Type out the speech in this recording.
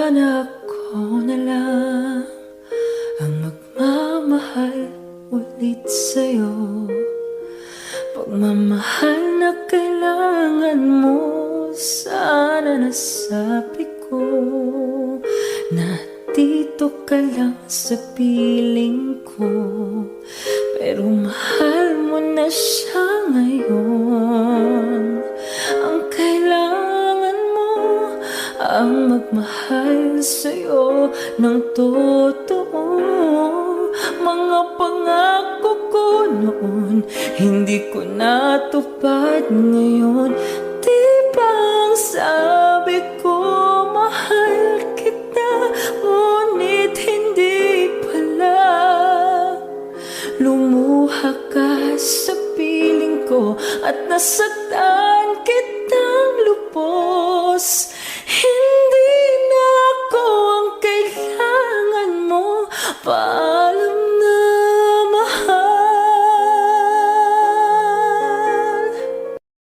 Sana ako na lang ang magmamahal ulit sa'yo. Pagmamahal na kailangan mo, sana nasabi ko na dito ka lang sa piling ko. Pero mahal mo na siya ngayon. Ang kailangan mo ang magmahal sa'yo ng totoo. Mga pangako ko noon, hindi ko natupad ngayon. Di ba ang sabi ko, mahal kita, ngunit hindi pala. Lumuha ka sa piling ko at nasaktan kitang lubos. Hindi na ako ang kailangan mo, paalam.